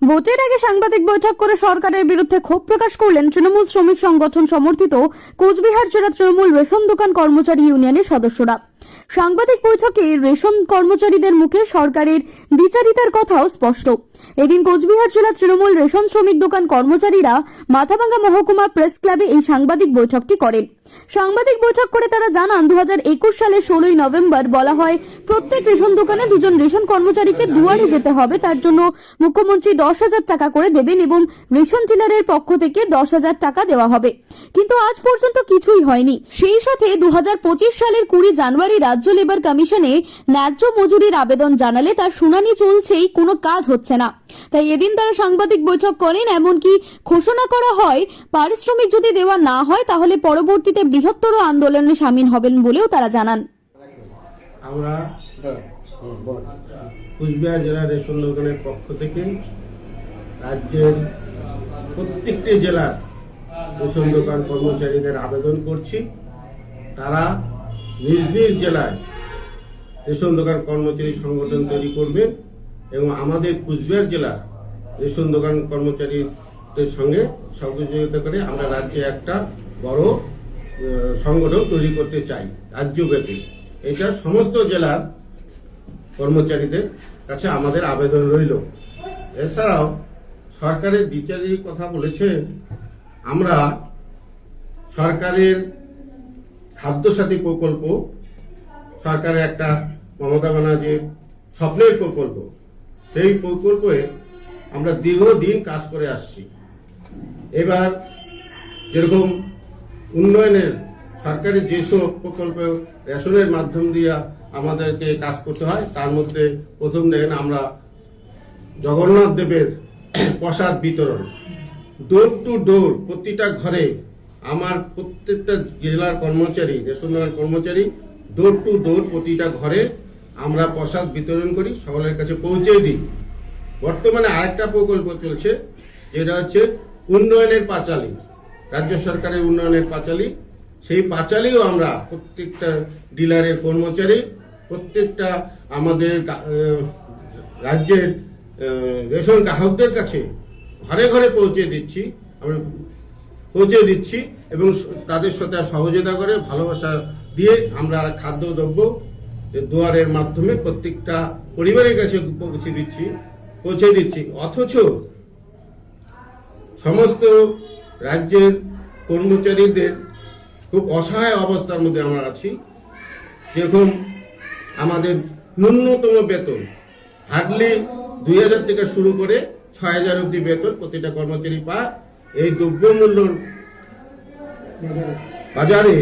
ভোটের আগে সাংবাদিক বৈঠক করে সরকারের বিরুদ্ধে ক্ষোভ প্রকাশ করলেন তৃণমূল শ্রমিক সংগঠন সমর্থিত কোচবিহার জেলা তৃণমূল রেশন দোকান কর্মচারী ইউনিয়নের সদস্যরা। সাংবাদিক বৈঠকে রেশন কর্মচারীদের মুখে সরকারের দ্বিচারিতার কথাও স্পষ্ট। এদিন কোচবিহার জেলা তৃণমূল রেশন শ্রমিক দোকান কর্মচারীরা মাথাভাঙ্গা মহকুমা প্রেস ক্লাবে এই সাংবাদিক বৈঠকটি করেন। সাংবাদিক বৈঠক করে তারা জানান 2021 সালে 16ই নভেম্বর বলা হয় প্রত্যেক রেশন দোকানে দুজন রেশন কর্মচারীকে দুয়ারে যেতে হবে, তার জন্য মুখ্যমন্ত্রী 10,000 টাকা করে দেবেন এবং রেশন ডিলারের পক্ষ থেকে 10,000 টাকা দেওয়া হবে। কিন্তু আজ পর্যন্ত কিছুই হয়নি। সেই সাথে 2025 সালের 20 জানুয়ারি রাজ্য লেবার কমিশনে ন্যায্য মজুরির আবেদন জানালে তার শুনানি চলছেই, কোনো কাজ হচ্ছে না। তাই এদিন তারা সাংবাদিক বৈঠক করেন। এমনকি ঘোষণা করা হয় পারিশ্রমিক যদি দেওয়া না হয় তাহলে পরবর্তীতে বৃহত্তর আন্দোলনে সামিল হবেন বলেও তারা জানান। আমরা কোচবিহার জেলা রেশন দোকানের পক্ষ থেকে রাজ্যের প্রত্যেকটি জেলার রেশন দোকান কর্মচারীদের আবেদন করছি, তারা নিজ নিজ জেলায় রেশন দোকান কর্মচারী সংগঠন তৈরি করবেন এবং আমাদের কোচবিহার জেলা রেশন দোকান কর্মচারীদের সঙ্গে সহযোগিতা করে আমরা রাজ্যে একটা বড় সংগঠন তৈরি করতে চাই রাজ্যব্যাপী। এটা সমস্ত জেলার কর্মচারীদের কাছে আমাদের আবেদন রইল। এছাড়াও সরকারের দ্বিচারির কথা বলেছে, আমরা সরকারের খাদ্যসাথী প্রকল্প, সরকারের একটা মমতা ব্যানার্জির স্বপ্নের প্রকল্প, সেই প্রকল্পে আমরা দীর্ঘদিন কাজ করে আসছি। এবার যেরকম উন্নয়নের সরকারি যেসব প্রকল্প রেশনের মাধ্যম দিয়ে আমাদেরকে কাজ করতে হয়, তার মধ্যে প্রথম দেখেন আমরা জগন্নাথ দেবের প্রসাদ বিতরণ, ডোর টু ডোর প্রতিটা ঘরে আমার প্রত্যেকটা জেলার কর্মচারী, রেশন কর্মচারী ডোর টু ডোর প্রতিটা ঘরে আমরা প্রসাদ বিতরণ করি, সকলের কাছে পৌঁছে দিই। বর্তমানে আরেকটা প্রকল্প চলছে, যেটা হচ্ছে উন্নয়নের পাঁচালী, রাজ্য সরকারের উন্নয়নের পাঁচালী। সেই পাঁচালীও আমরা প্রত্যেকটা ডিলারের কর্মচারী, প্রত্যেকটা আমাদের রাজ্যের রেশন গ্রাহকদের কাছে ঘরে ঘরে পৌঁছে দিচ্ছি এবং তাদের সাথে সহযোগিতা করে ভালোবাসা দিয়ে আমরা খাদ্যদ্রব্য দুয়ারের মাধ্যমে প্রত্যেকটা পরিবারের কাছে পৌঁছে দিচ্ছি। অথচ সমস্ত রাজ্যের কর্মচারীদের খুব অসহায় অবস্থার মধ্যে আমরা আছি। যেরকম আমাদের ন্যূনতম বেতন হার্ডলি 2,000 থেকে শুরু করে 6,000 অব্দি বেতন প্রতিটা কর্মচারী পায়। এই দ্রব্যমূল্যর বাজারে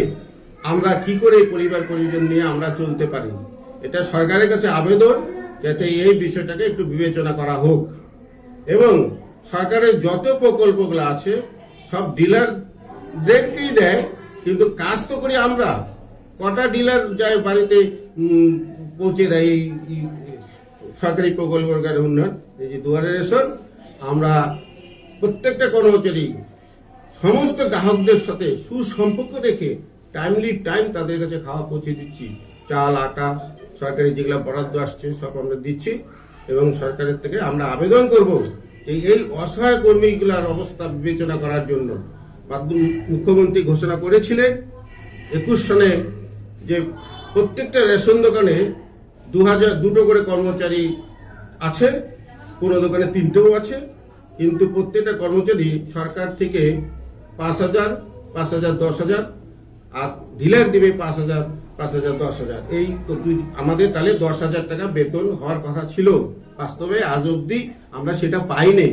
আমরা কি করে পরিবার পরিজন নিয়ে আমরা চলতে পারি? এটা সরকারের কাছে আবেদন যাতে এই বিষয়টাকে একটু বিবেচনা করা হোক এবং সরকারের যত প্রকল্পগুলো আছে সব ডিলারদেরকেই দেয়, কিন্তু কাজ তো করি আমরা। কটা ডিলার যায় বাড়িতে পৌঁছে দেয় এই সরকারি প্রকল্পের উন্নয়ন? এই যে দুয়ারে রেশন, আমরা প্রত্যেকটা কর্মচারী সমস্ত গ্রাহকদের সাথে সুসম্পর্ক রেখে টাইমলি তাদের কাছে খাওয়া পৌঁছে দিচ্ছি। চাল, আটা, সরকারি যেগুলো বরাদ্দ আসছে সব আমরা দিচ্ছি এবং সরকারের থেকে আমরা আবেদন করব এই অসহায় কর্মীগুলার অবস্থা বিবেচনা করার জন্য। মুখ্যমন্ত্রী ঘোষণা করেছিলেন 21 সনে যে প্রত্যেকটা রেশন দোকানে 2,002 করে কর্মচারী আছে, কোন দোকানে 3টেও আছে, কিন্তু প্রত্যেকটা কর্মচারী সরকার থেকে 5,000, 5,000, 10,000 আর ডিলার দিবে 5,000, 5,000, 10,000। এই আমাদের তাহলে 10,000 টাকা বেতন হওয়ার কথা ছিল। বাস্তবে আজ অব্দি আমরা সেটা পাইনি।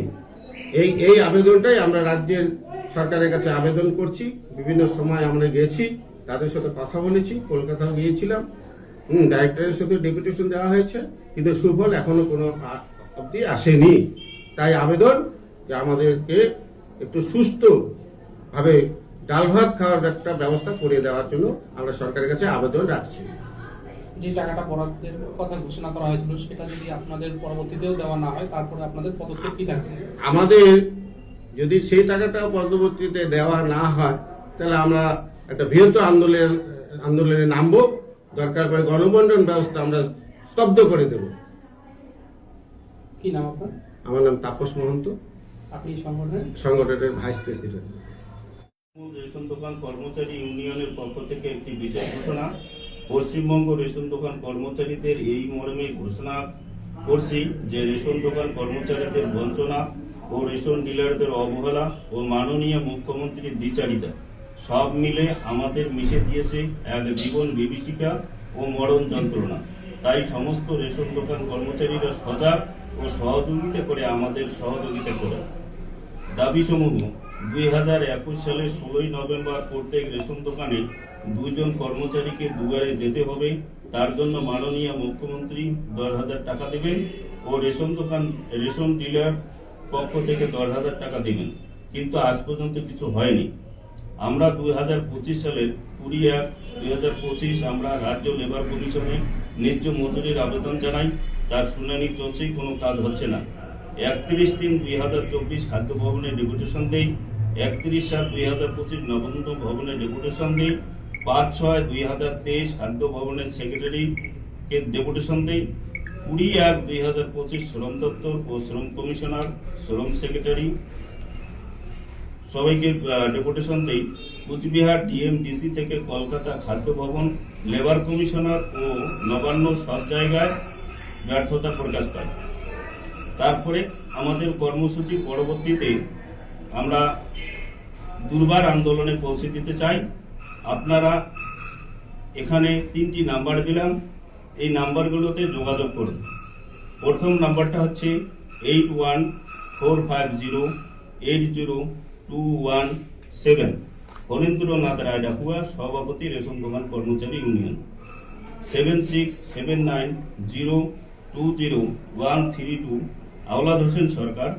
এই আবেদনটাই আমরা রাজ্যের সরকারের কাছে আবেদন করছি। বিভিন্ন সময় আমরা গেছি, তাদের সাথে কথা বলেছি, কলকাতাও গিয়েছিলাম, ডাইরেক্টরের সাথে ডেপুটেশন দেওয়া হয়েছে, কিন্তু সুফল এখনো কোনো অবধি আসেনি। তাই আবেদন যে আমাদেরকে একটু সুস্থ ভাবে ডাল ভাত খাওয়ার একটা ব্যবস্থা করে দেওয়ার জন্য আমরা সরকারের কাছে আবেদন রাখছি। যে টাকাটা বরাদ্দের কথা ঘোষণা করা হয়েছিল সেটা যদি আপনাদের পরবর্তীতেও দেওয়া না হয় তারপরে আপনাদের পদক্ষেপ কি থাকছে? আমাদের যদি সেই টাকাটা পরবর্তীতে দেওয়া না হয় তাহলে আমরা একটা বৃহত্তর আন্দোলনে নামবো। দরকার পড়ে গণবন্টন ব্যবস্থা আমরা স্তব্ধ করে দেব। কি নাম আপনার? আমার নাম তাপস মহন্ত, আপনি সংগঠনের সংগঠনের ভাইস প্রেসিডেন্ট। রেশন দোকান কর্মচারী ইউনিয়নের পক্ষ থেকে একটি বিশেষ ঘোষণা। পশ্চিমবঙ্গ রেশন দোকান কর্মচারীদের এই মর্মে ঘোষণা করছি যে রেশন দোকান কর্মচারীদের বঞ্চনা ও রেশন ডিলারদের অবহেলা ও মাননীয় মুখ্যমন্ত্রীর দ্বিচারিতা সব মিলে আমাদের মিশে দিয়েছে এক জীবন বিভীষিকা ও মরণ যন্ত্রণা। তাই সমস্ত রেশন দোকান কর্মচারীরা সজাগ ও সহযোগিতা করে আমাদের সহযোগিতা করে। দাবিসমূহ 2021 সালের 16 নভেম্বর প্রত্যেক রেশন দোকানে 2 জন কর্মচারীকে দুয়ারে যেতে হবে। তার জন্য মাননীয় মুখ্যমন্ত্রী 10,000 টাকা দেবেন ও রেশন ডিলার পক্ষ থেকে 10,000 টাকা দেবেন, কিন্তু আজ পর্যন্ত কিছু হয়নি। আমরা 2025 সালের 20/1/2025 আমরা রাজ্য লেবার কমিশনে ন্যায্য মজুরির আবেদন জানাই। তার শুনানি চলছে, কোনো কাজ হচ্ছে না। 31/3/2024 খাদ্য ভবনে ডেপুটেশন দেই। 31/7/2025 নবন্ধ ভবনে ডেপুটেশন দেই। 5/6/2023 খাদ্য ভবনের সেক্রেটারিকে ডেপুটেশন দেই। 20/1/2025 শ্রম দপ্তর ও শ্রম কমিশনার, শ্রম সেক্রেটারি সবাইকে ডেপুটেশন দেই। কুচবিহার ডিএমডিসি থেকে কলকাতা খাদ্য ভবন, লেবার কমিশনার ও নবান্ন সব জায়গায় ব্যর্থতা প্রকাশ পায়। তারপরে আমাদের কর্মসূচি পরবর্তীতে আমরা দুর্বার আন্দোলনে পৌঁছে দিতে চাই। আপনারা এখানে 3টি নাম্বার দিলাম, এই নাম্বারগুলোতে যোগাযোগ করুন। প্রথম নাম্বারটা হচ্ছে 8145080217, ফণীন্দ্রনাথ রায় ডাকুয়া, সভাপতি রেশন দোকান কর্মচারী ইউনিয়ন। 7679020132, আওলাদ হোসেন সরকার,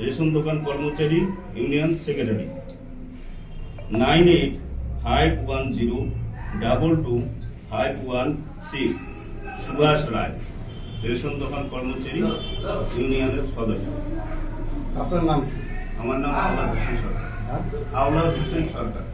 রেশন দোকান কর্মচারী ইউনিয়ন সেক্রেটারি। 9851022516, সুভাষ রায়, রেশন দোকান কর্মচারী ইউনিয়নের সদস্য। আপনার নাম কি? আমার নাম আওলাদ হোসেন সরকার। আওলাদ হোসেন সরকার।